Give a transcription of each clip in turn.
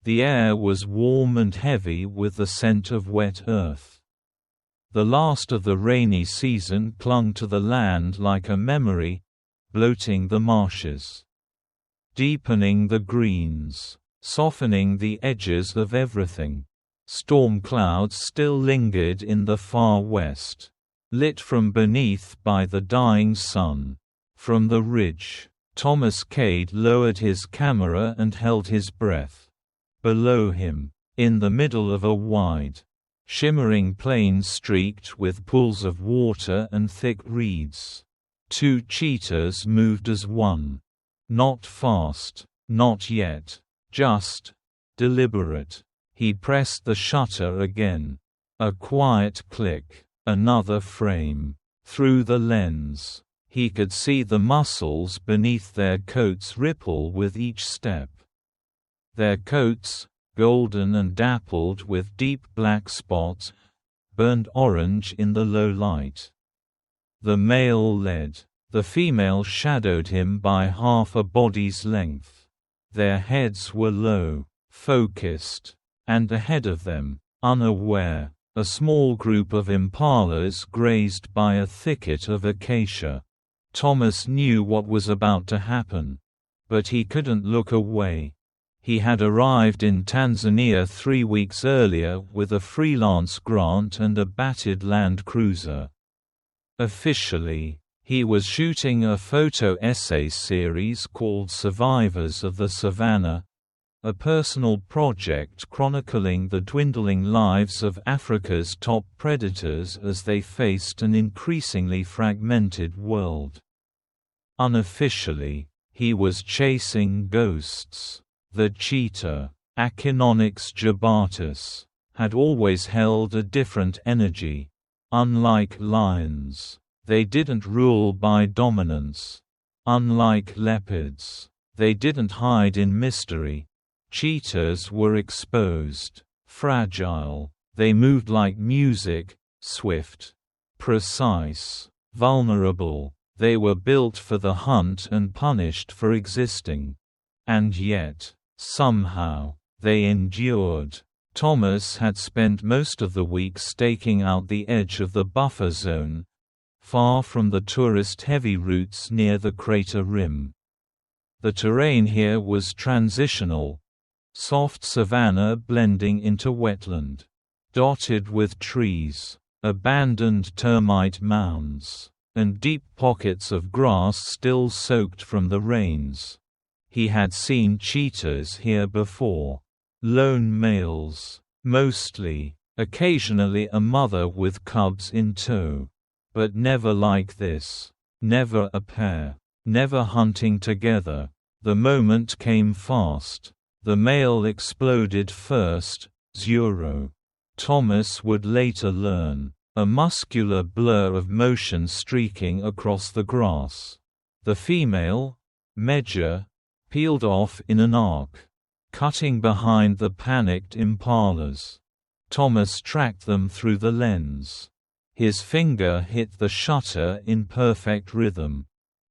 The air was warm and heavy with the scent of wet earth. The last of the rainy season clung to the land like a memory, bloating the marshes, deepening the greens, softening the edges of everything. Storm clouds still lingered in the far west, lit from beneath by the dying sun. From the ridge, Thomas Cade lowered his camera and held his breath. Below him, in the middle of a wide, shimmering plain streaked with pools of water and thick reeds, 2 cheetahs moved as one. Not fast, not yet, just deliberate. He pressed the shutter again. A quiet click, another frame. Through the lens, he could see the muscles beneath their coats ripple with each step. Their coats, golden and dappled with deep black spots, burned orange in the low light. The male led. The female shadowed him by half a body's length. Their heads were low, focused, and ahead of them, unaware, a small group of impalas grazed by a thicket of acacia. Thomas knew what was about to happen, but he couldn't look away. He had arrived in Tanzania 3 weeks earlier with a freelance grant and a battered Land Cruiser. Officially, he was shooting a photo essay series called Survivors of the Savannah, a personal project chronicling the dwindling lives of Africa's top predators as they faced an increasingly fragmented world. Unofficially, he was chasing ghosts. The cheetah, Achinonyx jubatus, had always held a different energy. Unlike lions, they didn't rule by dominance. Unlike leopards, they didn't hide in mystery. Cheetahs were exposed, fragile. They moved like music, swift, precise, vulnerable. They were built for the hunt and punished for existing. And yet, somehow, they endured. Thomas had spent most of the week staking out the edge of the buffer zone, far from the tourist-heavy routes near the crater rim. The terrain here was transitional, soft savanna blending into wetland, dotted with trees, abandoned termite mounds, and deep pockets of grass still soaked from the rains. He had seen cheetahs here before. Lone males, mostly, occasionally a mother with cubs in tow. But never like this. Never a pair. Never hunting together. The moment came fast. The male exploded first, Zuro. Thomas would later learn. A muscular blur of motion streaking across the grass. The female, Medja, peeled off in an arc, cutting behind the panicked impalas. Thomas tracked them through the lens. His finger hit the shutter in perfect rhythm.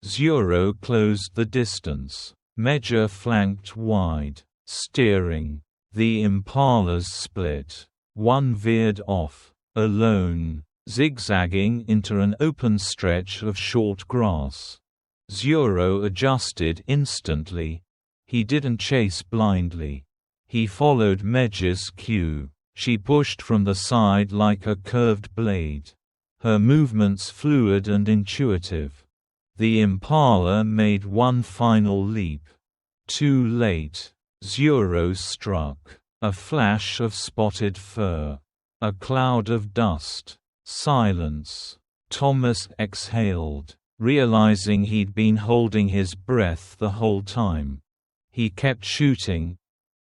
Zuro closed the distance. Medja flanked wide, steering. The impalas split. One veered off, alone, zigzagging into an open stretch of short grass. Zuro adjusted instantly. He didn't chase blindly. He followed Medja's cue. She pushed from the side like a curved blade. Her movements fluid and intuitive. The impala made one final leap. Too late. Zuro struck. A flash of spotted fur. A cloud of dust. Silence. Thomas exhaled, realizing he'd been holding his breath the whole time. He kept shooting,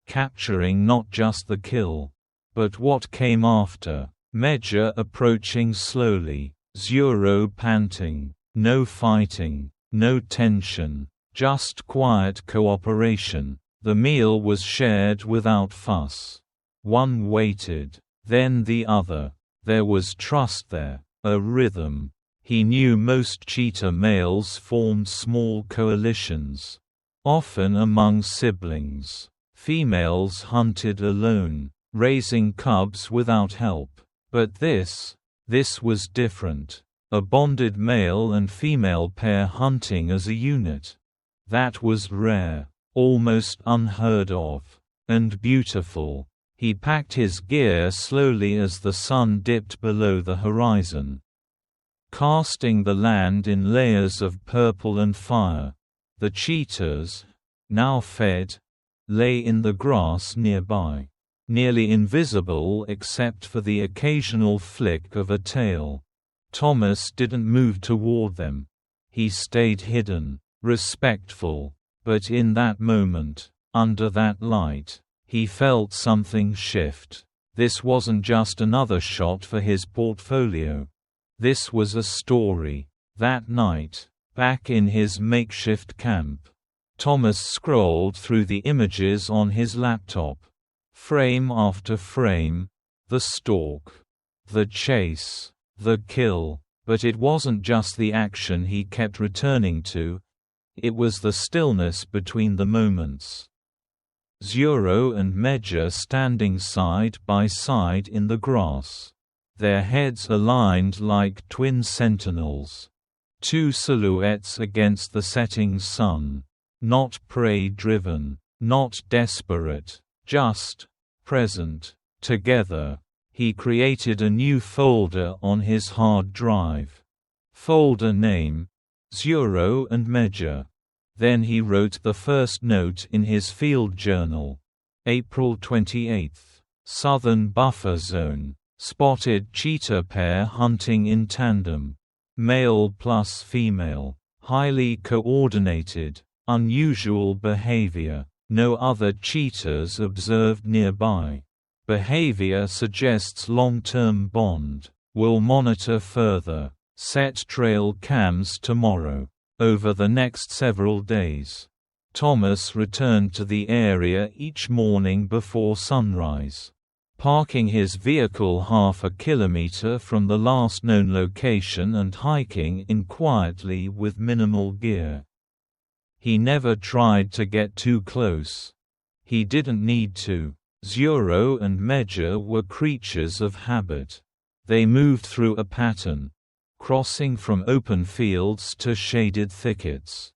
capturing not just the kill, but what came after. Medja approaching slowly, Zuro panting. No fighting, no tension, just quiet cooperation. The meal was shared without fuss. One waited, then the other. There was trust there, a rhythm. He knew most cheetah males formed small coalitions, often among siblings, Females hunted alone, raising cubs without help. But this was different. A bonded male and female pair hunting as a unit. That was rare, almost unheard of, and beautiful. He packed his gear slowly as the sun dipped below the horizon, casting the land in layers of purple and fire. The cheetahs, now fed, lay in the grass nearby, nearly invisible except for the occasional flick of a tail. Thomas didn't move toward them. He stayed hidden, respectful, but in that moment, under that light, he felt something shift. This wasn't just another shot for his portfolio. This was a story. That night, back in his makeshift camp, Thomas scrolled through the images on his laptop. Frame after frame, the stalk, the chase, the kill. But it wasn't just the action he kept returning to. It was the stillness between the moments. Zero and Medja standing side by side in the grass, their heads aligned like twin sentinels. Two silhouettes against the setting sun. Not prey-driven, not desperate, just present, together. He created a new folder on his hard drive. Folder name: Zero and Medja. Then he wrote the first note in his field journal. April 28. Southern buffer zone. Spotted cheetah pair hunting in tandem. Male plus female. Highly coordinated. Unusual behavior. No other cheetahs observed nearby. Behavior suggests long-term bond. Will monitor further. Set trail cams tomorrow. Over the next several days, Thomas returned to the area each morning before sunrise, parking his vehicle half a kilometer from the last known location and hiking in quietly with minimal gear. He never tried to get too close. He didn't need to. Zero and Medja were creatures of habit. They moved through a pattern, crossing from open fields to shaded thickets,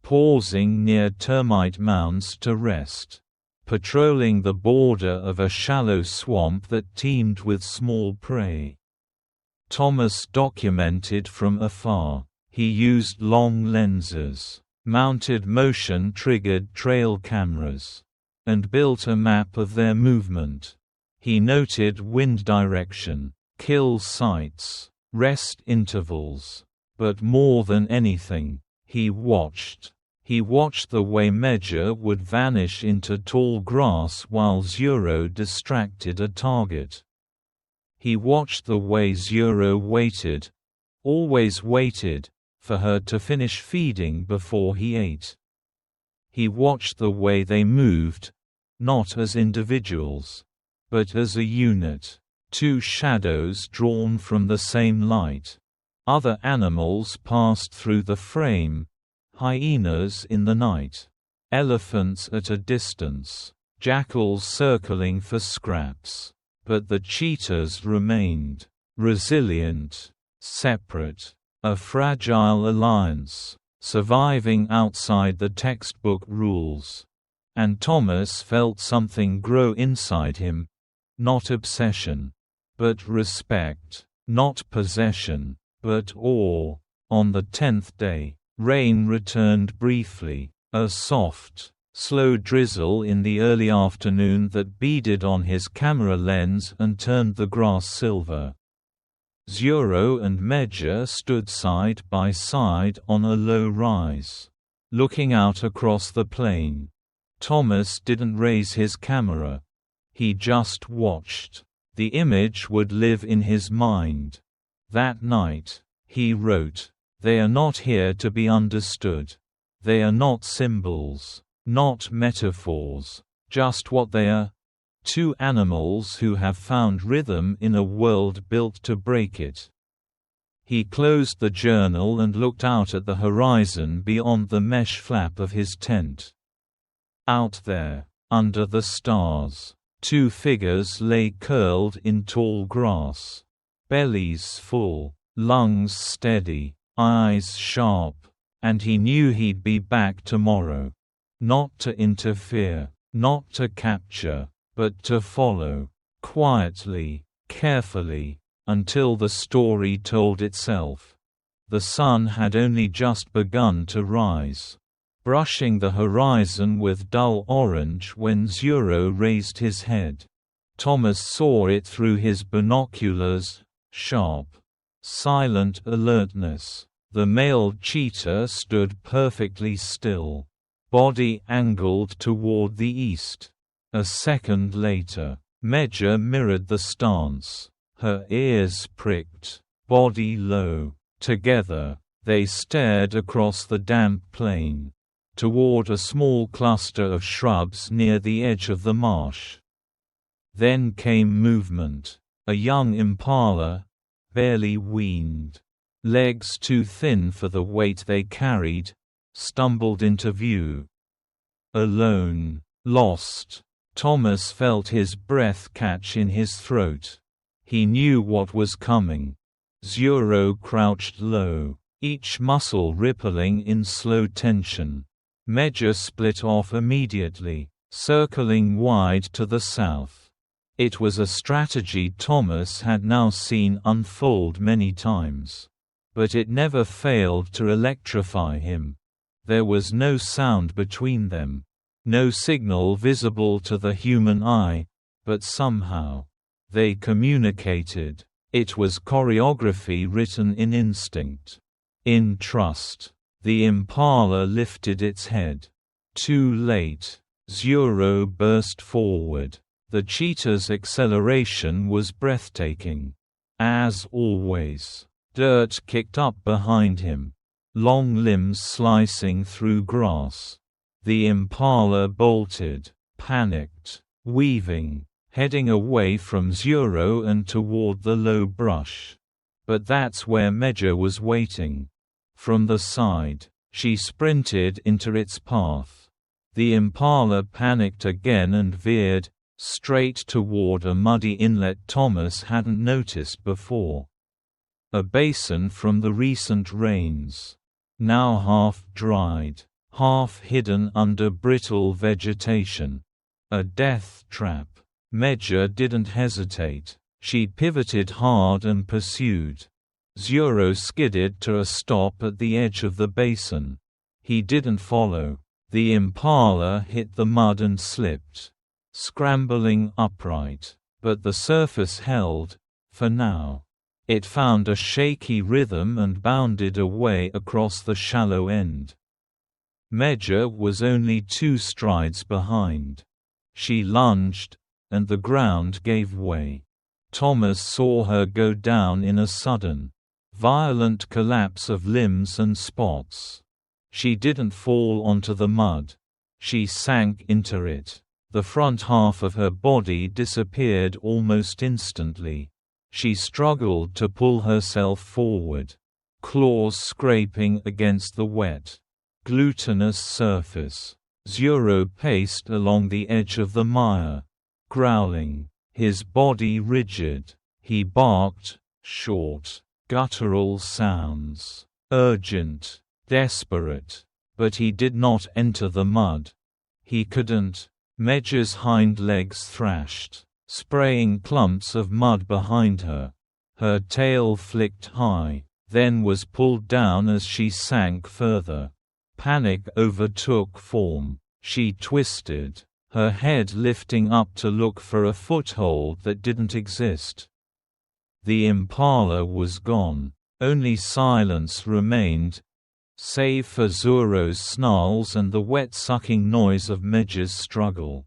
pausing near termite mounds to rest, patrolling the border of a shallow swamp that teemed with small prey. Thomas documented from afar. He used long lenses, mounted motion-triggered trail cameras, and built a map of their movement. He noted wind direction, kill sites, rest intervals. But more than anything, he watched. He watched the way Medja would vanish into tall grass while Zero distracted a target. He watched the way Zero waited, always waited, for her to finish feeding before he ate. He watched the way they moved, not as individuals, but as a unit. Two shadows drawn from the same light. Other animals passed through the frame. Hyenas in the night. Elephants at a distance. Jackals circling for scraps. But the cheetahs remained. Resilient. Separate. A fragile alliance. Surviving outside the textbook rules. And Thomas felt something grow inside him. Not obsession, but respect. Not possession, but awe. On the 10th day, rain returned briefly. A soft, slow drizzle in the early afternoon that beaded on his camera lens and turned the grass silver. Zero and Medja stood side by side on a low rise, looking out across the plain. Thomas didn't raise his camera. He just watched. The image would live in his mind. That night, he wrote, "They are not here to be understood. They are not symbols, not metaphors, just what they are. Two animals who have found rhythm in a world built to break it." He closed the journal and looked out at the horizon beyond the mesh flap of his tent. Out there, Under the stars, two figures lay curled in tall grass. Bellies full, lungs steady, eyes sharp, and he knew he'd be back tomorrow. Not to interfere, not to capture, but to follow, quietly, carefully, until the story told itself. The sun had only just begun to rise, brushing the horizon with dull orange when Zero raised his head. Thomas saw it through his binoculars, sharp, silent alertness. The male cheetah stood perfectly still, body angled toward the east. A second later, Medja mirrored the stance, her ears pricked, body low. Together, they stared across the damp plain, toward a small cluster of shrubs near the edge of the marsh. Then came movement. A young impala, barely weaned, legs too thin for the weight they carried, stumbled into view. Alone, lost, Thomas felt his breath catch in his throat. He knew what was coming. Zero crouched low, each muscle rippling in slow tension. Medja split off immediately, circling wide to the south. It was a strategy Thomas had now seen unfold many times. But it never failed to electrify him. There was no sound between them, no signal visible to the human eye, but somehow they communicated. It was choreography written in instinct, in trust. The impala lifted its head. Too late. Zero burst forward. The cheetah's acceleration was breathtaking. As always, dirt kicked up behind him, long limbs slicing through grass. The impala bolted, panicked, weaving, heading away from Zero and toward the low brush. But that's where Medja was waiting. From the side, she sprinted into its path. The impala panicked again and veered, straight toward a muddy inlet Thomas hadn't noticed before. A basin from the recent rains. Now half dried, half hidden under brittle vegetation. A death trap. Medja didn't hesitate. She pivoted hard and pursued. Zero skidded to a stop at the edge of the basin. He didn't follow. The impala hit the mud and slipped, scrambling upright. But the surface held, for now. It found a shaky rhythm and bounded away across the shallow end. Medja was only 2 strides behind. She lunged, and the ground gave way. Thomas saw her go down in a sudden, violent collapse of limbs and spots. She didn't fall onto the mud. She sank into it. The front half of her body disappeared almost instantly. She struggled to pull herself forward, claws scraping against the wet, glutinous surface. Zero paced along the edge of the mire, growling, his body rigid. He barked, short, guttural sounds, urgent, desperate. But he did not enter the mud. He couldn't. Medja's hind legs thrashed, spraying clumps of mud behind her. Her tail flicked high, then was pulled down as she sank further. Panic overtook form. She twisted, her head lifting up to look for a foothold that didn't exist. The impala was gone. Only silence remained, save for Zuro's snarls and the wet-sucking noise of Medja's struggle.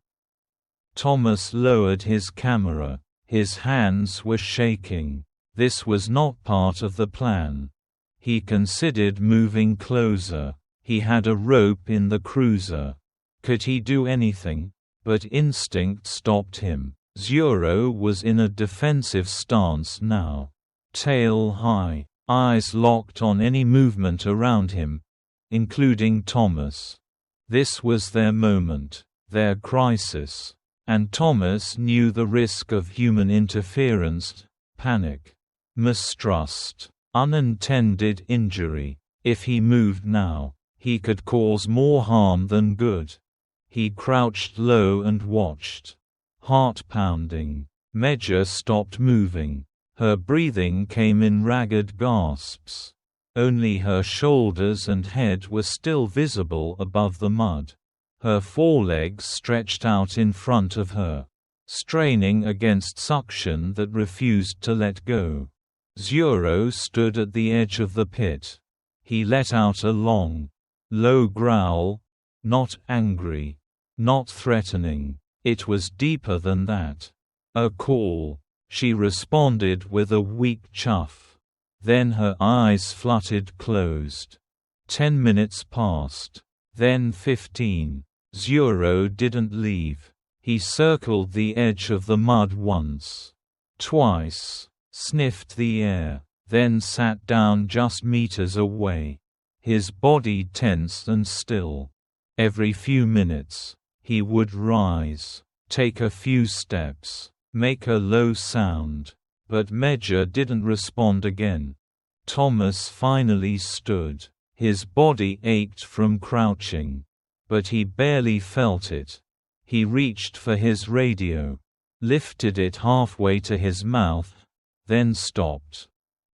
Thomas lowered his camera. His hands were shaking. This was not part of the plan. He considered moving closer. He had a rope in the cruiser. Could he do anything? But instinct stopped him. Zuro was in a defensive stance now. Tail high, eyes locked on any movement around him, including Thomas. This was their moment. their crisis. And Thomas knew the risk of human interference, panic, mistrust, unintended injury. If he moved now, he could cause more harm than good. He crouched low and watched. Heart pounding. Medja stopped moving. Her breathing came in ragged gasps. Only her shoulders and head were still visible above the mud. Her forelegs stretched out in front of her, straining against suction that refused to let go. Zuro stood at the edge of the pit. He let out a long, low growl, not angry, not threatening. It was deeper than that. A call. She responded with a weak chuff. Then her eyes fluttered closed. 10 minutes passed. Then 15. Zuro didn't leave. He circled the edge of the mud once. Twice. Sniffed the air. Then sat down just meters away. His body tense and still. Every few minutes, he would rise, take a few steps, make a low sound. But Medja didn't respond again. Thomas finally stood. His body ached from crouching. But he barely felt it. He reached for his radio, lifted it halfway to his mouth, then stopped.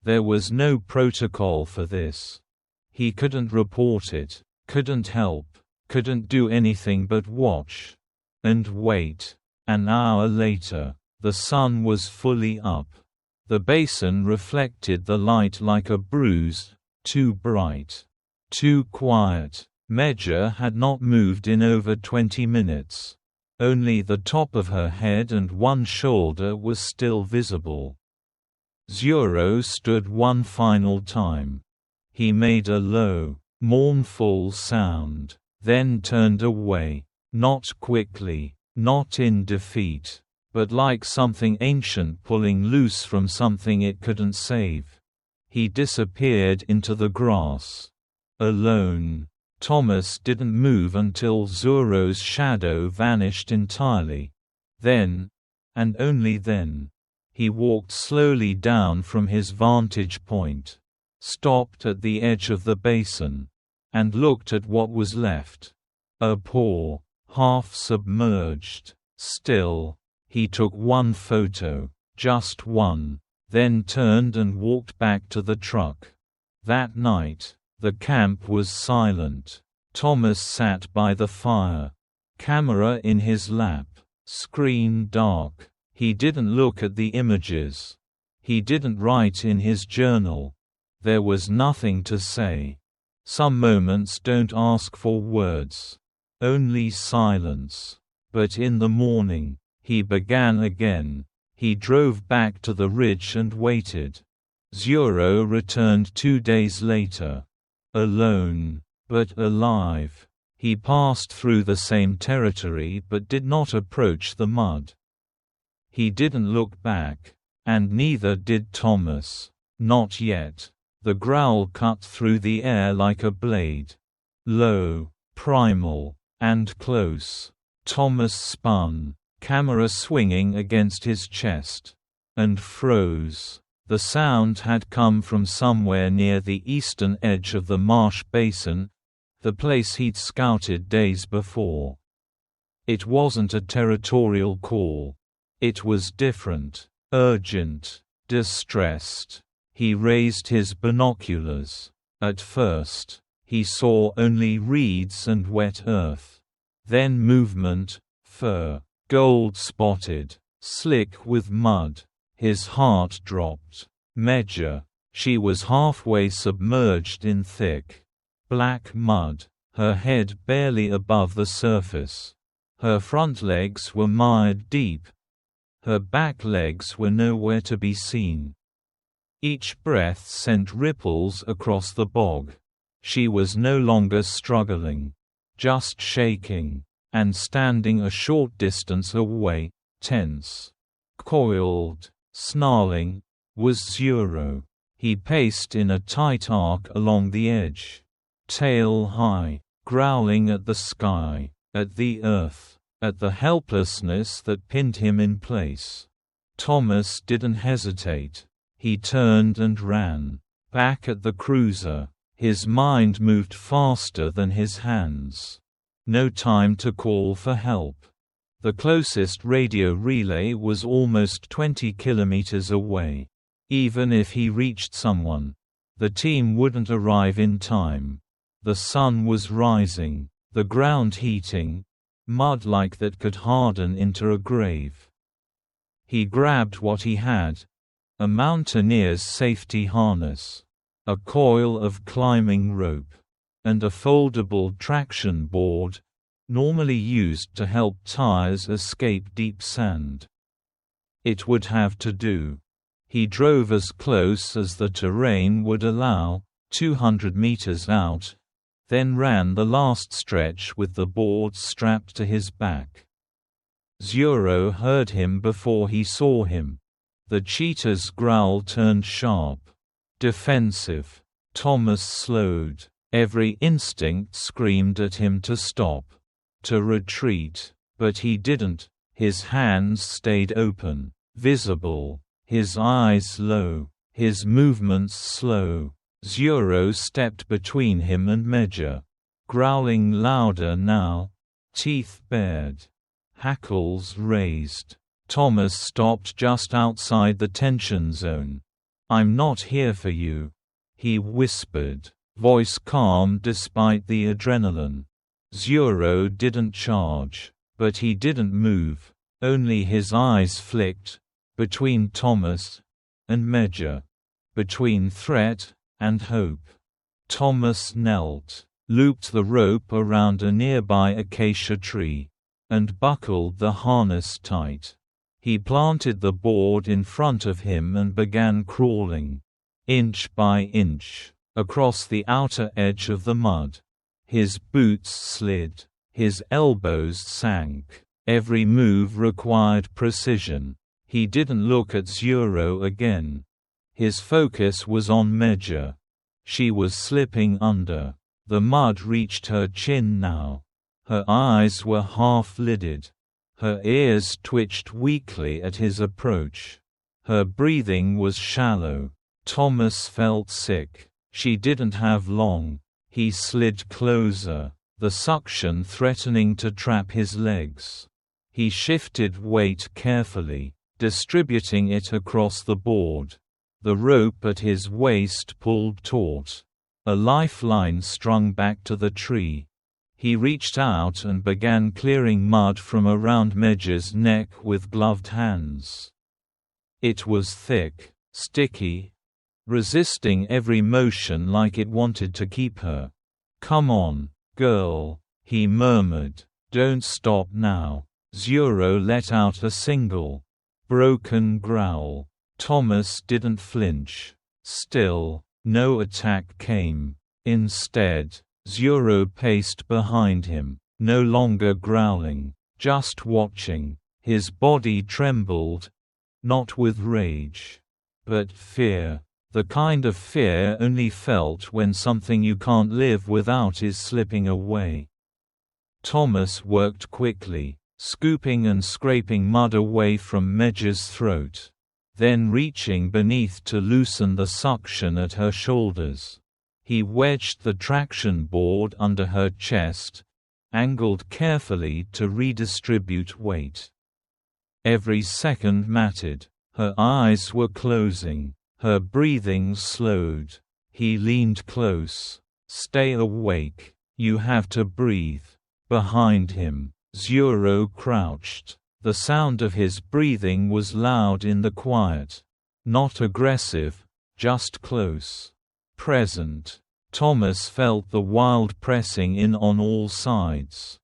There was no protocol for this. He couldn't report it, couldn't help, couldn't do anything but watch. And wait. An hour later, the sun was fully up. The basin reflected the light like a bruise, too bright, too quiet. Medja had not moved in over 20 minutes. Only the top of her head and one shoulder was still visible. Zuro stood one final time. He made a low, mournful sound, then turned away, not quickly, not in defeat, but like something ancient pulling loose from something it couldn't save. He disappeared into the grass. Alone. Thomas didn't move until Zuro's shadow vanished entirely. Then, and only then, he walked slowly down from his vantage point, stopped at the edge of the basin, and looked at what was left. A paw, half submerged, still. He took one photo, just one, then turned and walked back to the truck. That night, the camp was silent. Thomas sat by the fire, camera in his lap, screen dark. He didn't look at the images. He didn't write in his journal. There was nothing to say. Some moments don't ask for words. Only silence. But in the morning, he began again. He drove back to the ridge and waited. Zuro returned 2 days later. Alone, but alive. He passed through the same territory but did not approach the mud. He didn't look back. And neither did Thomas. Not yet. The growl cut through the air like a blade. Low, primal, and close. Thomas spun, camera swinging against his chest. And froze. The sound had come from somewhere near the eastern edge of the marsh basin, the place he'd scouted days before. It wasn't a territorial call. It was different, urgent, distressed. He raised his binoculars. At first, he saw only reeds and wet earth. Then movement, fur, gold-spotted, slick with mud. His heart dropped. Medja. She was halfway submerged in thick, black mud, her head barely above the surface. Her front legs were mired deep. Her back legs were nowhere to be seen. Each breath sent ripples across the bog. She was no longer struggling, just shaking, and standing a short distance away, tense, coiled, snarling, was Zuro. He paced in a tight arc along the edge, tail high, growling at the sky, at the earth. at the helplessness that pinned him in place. Thomas didn't hesitate. He turned and ran. Back at the cruiser. His mind moved faster than his hands. No time to call for help. The closest radio relay was almost 20 kilometers away. Even if he reached someone, the team wouldn't arrive in time. The sun was rising, the ground heating, mud like that could harden into a grave. He grabbed what he had, a mountaineer's safety harness, a coil of climbing rope, and a foldable traction board, normally used to help tires escape deep sand. It would have to do. He drove as close as the terrain would allow, 200 meters out, then ran the last stretch with the board strapped to his back. Zero heard him before he saw him. The cheetah's growl turned sharp. Defensive. Thomas slowed. Every instinct screamed at him to stop, to retreat, but he didn't. His hands stayed open, visible, his eyes low, his movements slow. Zero stepped between him and Major, growling louder now, teeth bared, hackles raised. Thomas stopped just outside the tension zone. "I'm not here for you," he whispered, voice calm despite the adrenaline. Zero didn't charge, but he didn't move, only his eyes flicked, between Thomas and Major, between threat and hope. Thomas knelt, looped the rope around a nearby acacia tree, and buckled the harness tight. He planted the board in front of him and began crawling, inch by inch, across the outer edge of the mud. His boots slid, his elbows sank. Every move required precision. He didn't look at Zero again. His focus was on Major. She was slipping under. The mud reached her chin now. Her eyes were half-lidded. Her ears twitched weakly at his approach. Her breathing was shallow. Thomas felt sick. She didn't have long. He slid closer, the suction threatening to trap his legs. He shifted weight carefully, distributing it across the board. The rope at his waist pulled taut. A lifeline strung back to the tree. He reached out and began clearing mud from around Major's neck with gloved hands. It was thick, sticky, resisting every motion like it wanted to keep her. "Come on, girl," he murmured. "Don't stop now." Zero let out a single, broken growl. Thomas didn't flinch. Still, no attack came. Instead, Zero paced behind him, no longer growling, just watching. His body trembled, not with rage, but fear. The kind of fear only felt when something you can't live without is slipping away. Thomas worked quickly, scooping and scraping mud away from Major's throat, then reaching beneath to loosen the suction at her shoulders. He wedged the traction board under her chest, angled carefully to redistribute weight. Every second mattered. Her eyes were closing. Her breathing slowed. He leaned close. "Stay awake. You have to breathe." Behind him, Zero crouched. The sound of his breathing was loud in the quiet. Not aggressive, just close. Present. Thomas felt the wild pressing in on all sides.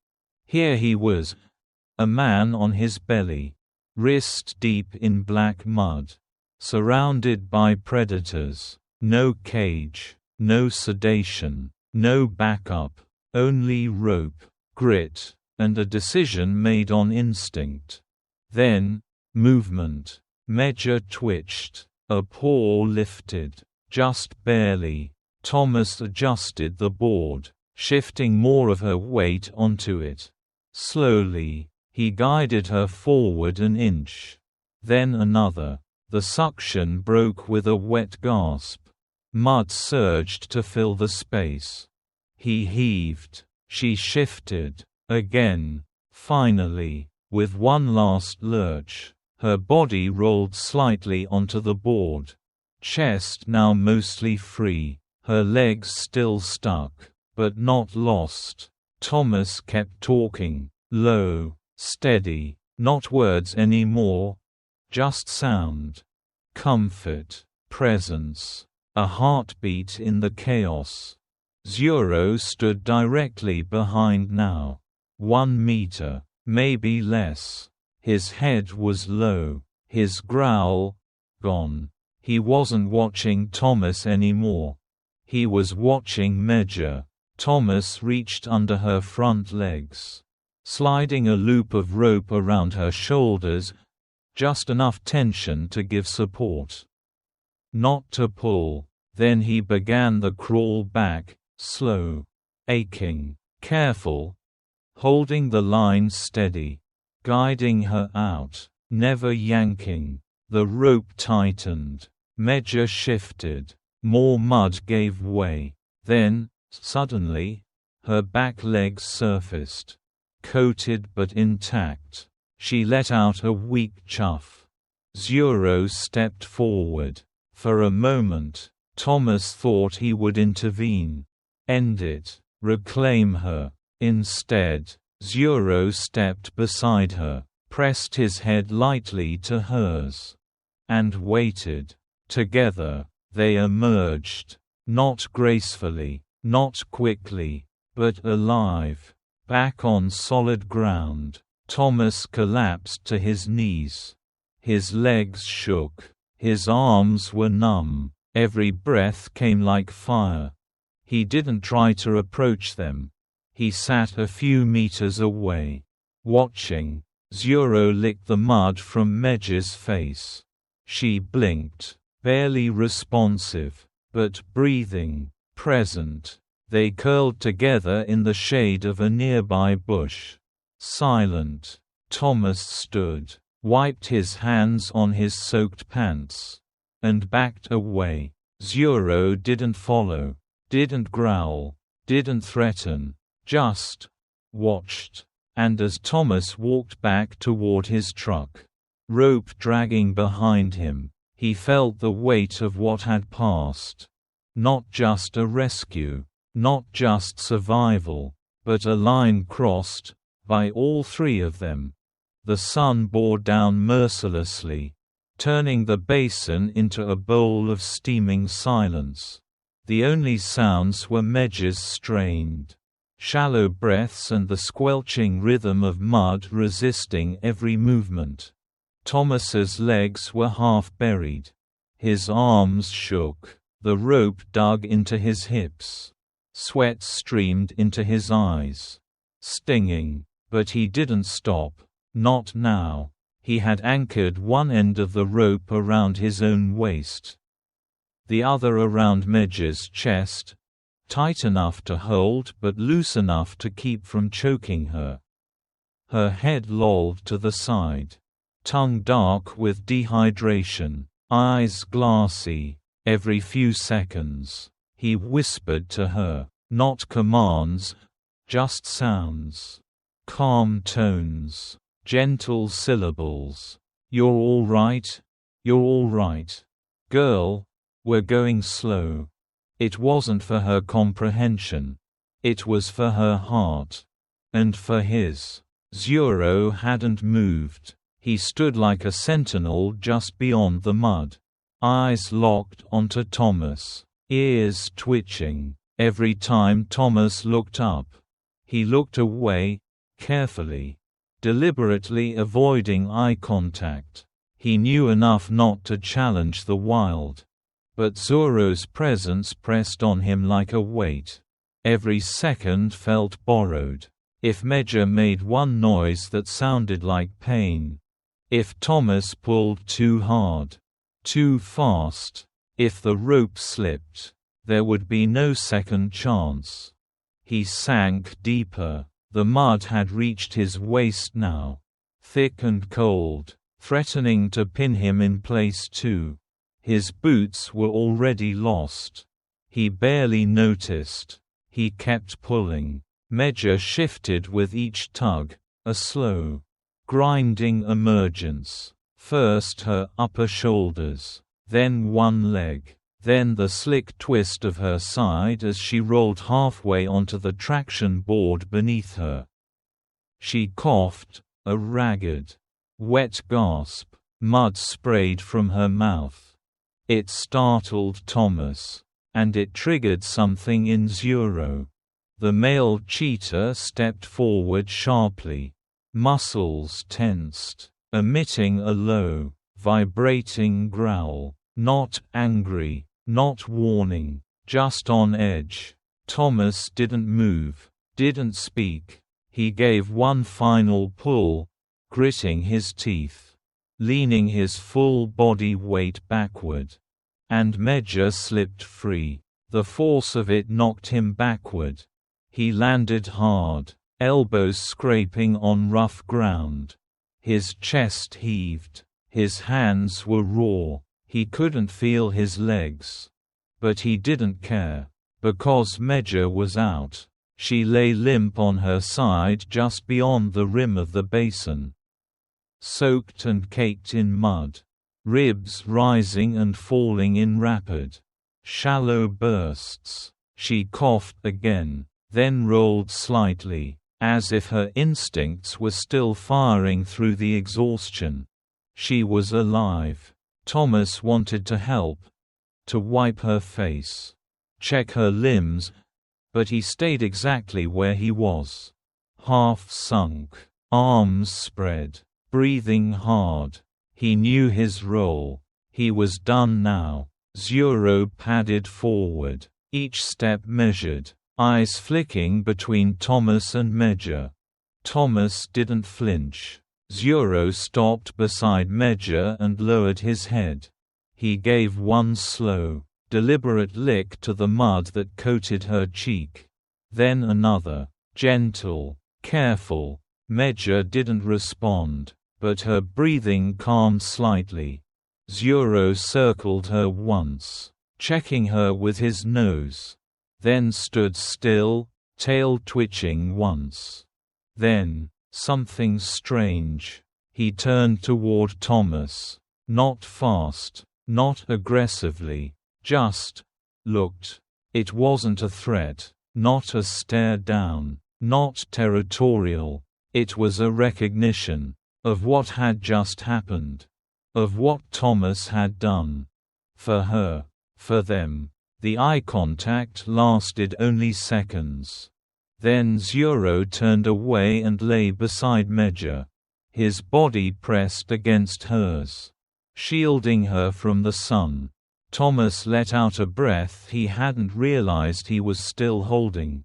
Here he was, a man on his belly, wrist deep in black mud, surrounded by predators. No cage, no sedation, no backup, only rope, grit, and a decision made on instinct. Then, movement. Major twitched. A paw lifted. Just barely. Thomas adjusted the board, shifting more of her weight onto it. Slowly, He guided her forward an inch. Then another. The suction broke with a wet gasp. Mud surged to fill the space. He heaved. She shifted. Again. Finally. With one last lurch. Her body rolled slightly onto the board. Chest now mostly free. Her legs still stuck. But not lost. Thomas kept talking. Low. Steady. Not words anymore. Just sound. Comfort. Presence. A heartbeat in the chaos. Zero stood directly behind now. 1 meter. Maybe less. His head was low. His growl gone. He wasn't watching Thomas anymore. He was watching Medja. Thomas reached under her front legs, sliding a loop of rope around her shoulders, just enough tension to give support. Not to pull. Then he began the crawl back, slow, aching, careful, holding the line steady, guiding her out, never yanking. The rope tightened. Medja shifted. More mud gave way. Then, suddenly, her back legs surfaced, coated but intact. She let out a weak chuff. Zero stepped forward. For a moment, Thomas thought he would intervene, end it, reclaim her. Instead, Zero stepped beside her, pressed his head lightly to hers, and waited. Together, they emerged, not gracefully, not quickly, but alive. Back on solid ground, Thomas collapsed to his knees. His legs shook. His arms were numb. Every breath came like fire. He didn't try to approach them. He sat a few meters away, watching. Zero licked the mud from Medja's face. She blinked, barely responsive, but breathing, present. They curled together in the shade of a nearby bush. Silent. Thomas stood, wiped his hands on his soaked pants, and backed away. Zero didn't follow, didn't growl, didn't threaten, just watched. And as Thomas walked back toward his truck, rope dragging behind him, he felt the weight of what had passed. Not just a rescue, not just survival, but a line crossed, by all three of them. The sun bore down mercilessly, turning the basin into a bowl of steaming silence. The only sounds were Medja's strained, shallow breaths and the squelching rhythm of mud resisting every movement. Thomas's legs were half buried. His arms shook. The rope dug into his hips. Sweat streamed into his eyes. Stinging. But he didn't stop. Not now. He had anchored one end of the rope around his own waist, the other around Medja's chest, tight enough to hold but loose enough to keep from choking her. Her head lolled to the side, tongue dark with dehydration, eyes glassy. Every few seconds, he whispered to her, not commands, just sounds, calm tones, gentle syllables. You're all right? You're all right. Girl, we're going slow. It wasn't for her comprehension. It was for her heart. And for his. Zero hadn't moved. He stood like a sentinel just beyond the mud. Eyes locked onto Thomas. Ears twitching. Every time Thomas looked up, he looked away, carefully, deliberately avoiding eye contact. He knew enough not to challenge the wild. But Zero's presence pressed on him like a weight. Every second felt borrowed. If Medja made one noise that sounded like pain. If Thomas pulled too hard, too fast, if the rope slipped, there would be no second chance. He sank deeper. The mud had reached his waist now. thick and cold, threatening to pin him in place too. His boots were already lost. He barely noticed. He kept pulling. Medja shifted with each tug, a slow, grinding emergence. First her upper shoulders, then one leg, then the slick twist of her side as she rolled halfway onto the traction board beneath her. She coughed, a ragged, wet gasp. Mud sprayed from her mouth. It startled Thomas, and it triggered something in Zuro. The male cheetah stepped forward sharply, muscles tensed, emitting a low, vibrating growl, not angry, not warning, just on edge. Thomas didn't move, didn't speak. He gave one final pull, gritting his teeth, leaning his full body weight backward. And Medja slipped free. The force of it knocked him backward. He landed hard, elbows scraping on rough ground. His chest heaved. His hands were raw. He couldn't feel his legs. But he didn't care. Because Medja was out. She lay limp on her side just beyond the rim of the basin, soaked and caked in mud, ribs rising and falling in rapid, shallow bursts. She coughed again, then rolled slightly, as if her instincts were still firing through the exhaustion. She was alive. Thomas wanted to help, to wipe her face, check her limbs, but he stayed exactly where he was, half sunk, arms spread, breathing hard. He knew his role. He was done now. Zuro padded forward, each step measured, eyes flicking between Thomas and Medja. Thomas didn't flinch. Zuro stopped beside Medja and lowered his head. He gave one slow, deliberate lick to the mud that coated her cheek. Then another, gentle, careful. Medja didn't respond, but her breathing calmed slightly. Zuro circled her once, checking her with his nose. Then stood still, tail twitching once. Then, something strange. He turned toward Thomas. Not fast, not aggressively. Just looked. It wasn't a threat, not a stare down, not territorial. It was a recognition of what had just happened, of what Thomas had done. For her, for them. The eye contact lasted only seconds. Then Zuro turned away and lay beside Medja, his body pressed against hers, shielding her from the sun. Thomas let out a breath he hadn't realized he was still holding.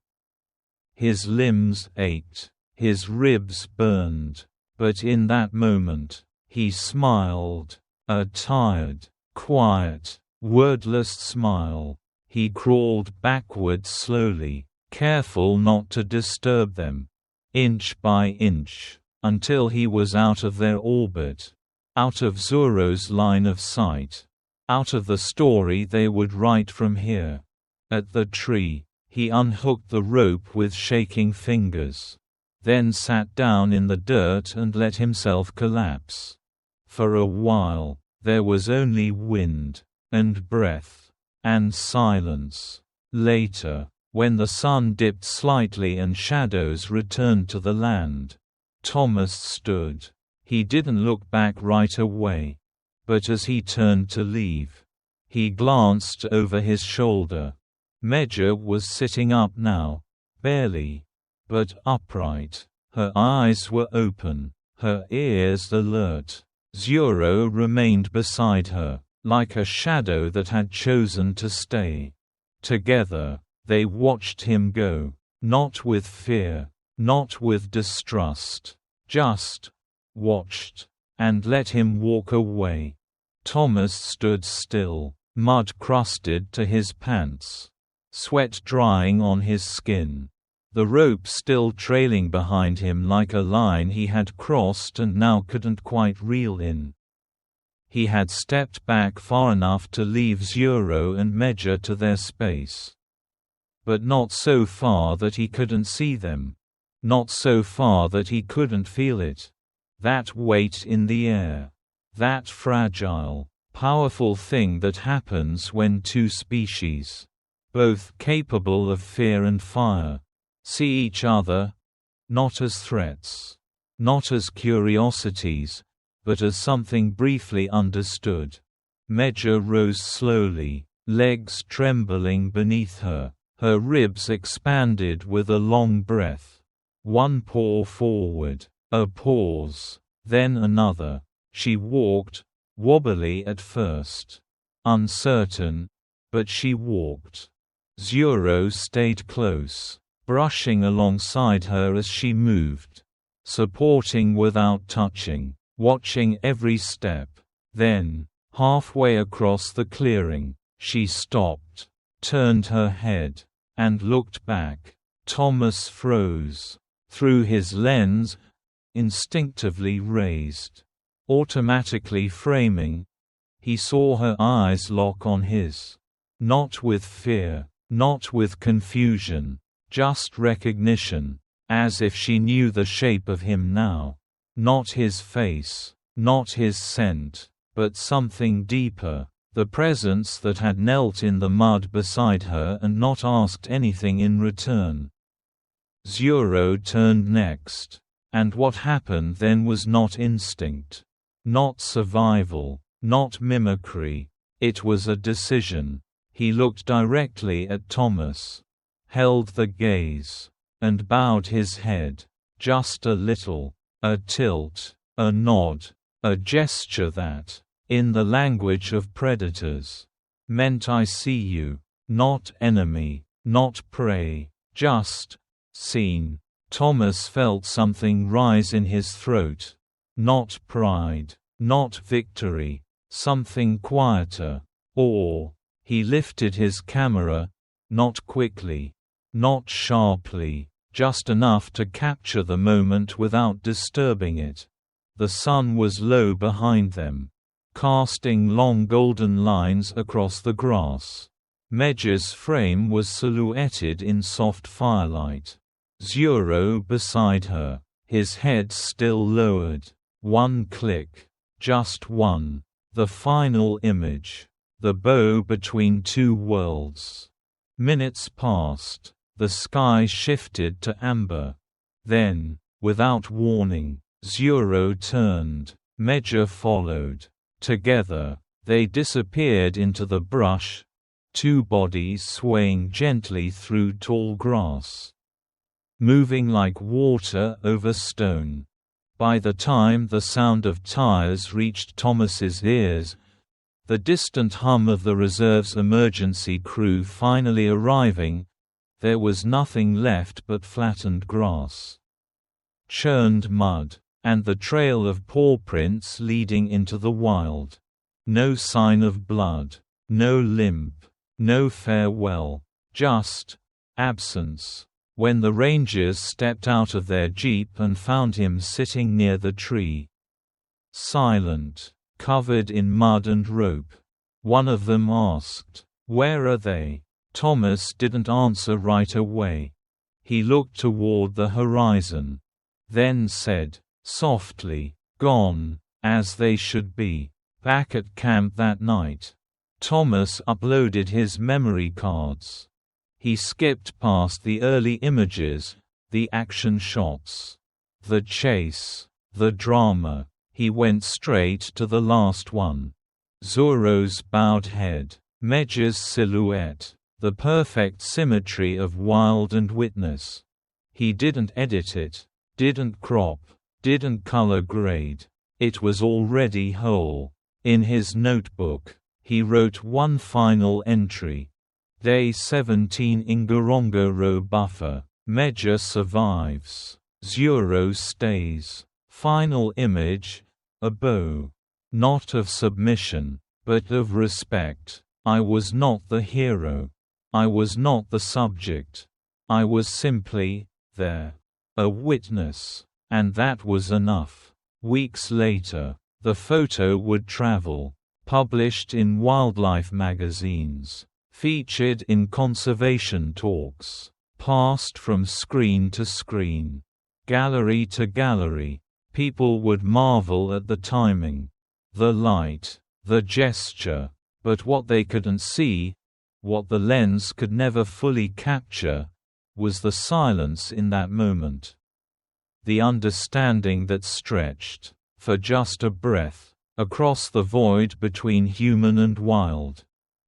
His limbs ached, his ribs burned, but in that moment, he smiled, a tired, quiet, wordless smile. He crawled backward slowly, careful not to disturb them, inch by inch, until he was out of their orbit, out of Zuro's line of sight. Out of the story they would write from here. At the tree, he unhooked the rope with shaking fingers. Then sat down in the dirt and let himself collapse. For a while, there was only wind, and breath, and silence. Later, when the sun dipped slightly and shadows returned to the land, Thomas stood. He didn't look back right away. But as he turned to leave, he glanced over his shoulder. Medja was sitting up now, barely, but upright. Her eyes were open, her ears alert. Zuro remained beside her, like a shadow that had chosen to stay. Together, they watched him go, not with fear, not with distrust, just watched. And let him walk away. Thomas stood still, mud crusted to his pants, sweat drying on his skin. the rope still trailing behind him like a line he had crossed and now couldn't quite reel in. He had stepped back far enough to leave Zero and Medja to their space. But not so far that he couldn't see them. Not so far that he couldn't feel it. That weight in the air. That fragile, powerful thing that happens when two species, both capable of fear and fire, see each other, not as threats, not as curiosities, but as something briefly understood. Medja rose slowly, legs trembling beneath her, her ribs expanded with a long breath. One paw forward, a pause, then another. She walked, wobbly at first, uncertain, but she walked. Zero stayed close, brushing alongside her as she moved, supporting without touching, watching every step. Then, halfway across the clearing, she stopped, turned her head, and looked back. Thomas froze. Through his lens, instinctively raised, automatically framing, he saw her eyes lock on his. Not with fear, not with confusion, just recognition, as if she knew the shape of him now. Not his face, not his scent, but something deeper, the presence that had knelt in the mud beside her and not asked anything in return. Zero turned next, and what happened then was not instinct, not survival, not mimicry. It was a decision. He looked directly at Thomas, held the gaze, and bowed his head, just a little, a tilt, a nod, a gesture that, in the language of predators, meant I see you, not enemy, not prey, just seen. Thomas felt something rise in his throat. Not pride, not victory, something quieter, awe. He lifted his camera, not quickly, not sharply, just enough to capture the moment without disturbing it. The sun was low behind them, casting long golden lines across the grass. Medja's frame was silhouetted in soft firelight. Zero beside her, his head still lowered. One click. Just one. The final image. The bow between two worlds. Minutes passed. The sky shifted to amber. Then, without warning, Zero turned. Medja followed. Together, they disappeared into the brush, two bodies swaying gently through tall grass, moving like water over stone. By the time the sound of tires reached Thomas's ears, the distant hum of the reserve's emergency crew finally arriving, there was nothing left but flattened grass, churned mud, and the trail of paw prints leading into the wild. No sign of blood, no limp, no farewell, just absence. When the rangers stepped out of their jeep and found him sitting near the tree, silent, covered in mud and rope, one of them asked, "Where are they?" Thomas didn't answer right away. He looked toward the horizon, then said, softly, "Gone, as they should be. Back at camp that night." Thomas uploaded his memory cards. He skipped past the early images, the action shots, the chase, the drama. He went straight to the last one. Zoro's bowed head, Medja's silhouette, the perfect symmetry of wild and witness. He didn't edit it, didn't crop, didn't color grade. It was already whole. In his notebook, he wrote one final entry. Day 17 Ngorongoro buffer. Medja survives. Zoro stays. Final image, a bow. Not of submission, but of respect. I was not the hero. I was not the subject. I was simply there. A witness. And that was enough. Weeks later, the photo would travel. Published in wildlife magazines. Featured in conservation talks. Passed from screen to screen. Gallery to gallery. People would marvel at the timing. The light. The gesture. But what they couldn't see, what the lens could never fully capture, was the silence in that moment. The understanding that stretched, for just a breath, across the void between human and wild.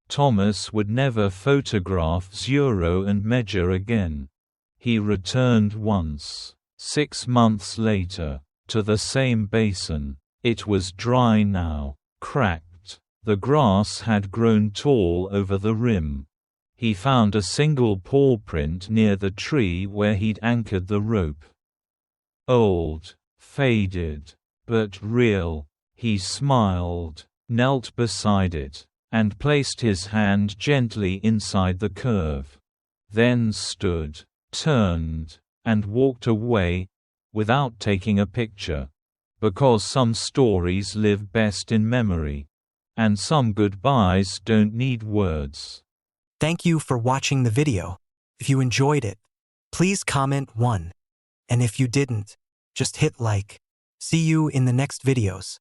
Thomas would never photograph Zero and Medja again. He returned once, 6 months later, to the same basin. It was dry now, cracked. The grass had grown tall over the rim. He found a single paw print near the tree where he'd anchored the rope. Old, faded, but real. He smiled, knelt beside it, and placed his hand gently inside the curve. Then stood, turned, and walked away, without taking a picture. Because some stories live best in memory. And some goodbyes don't need words. Thank you for watching the video. If you enjoyed it, please comment 1. And if you didn't, just hit like. See you in the next videos.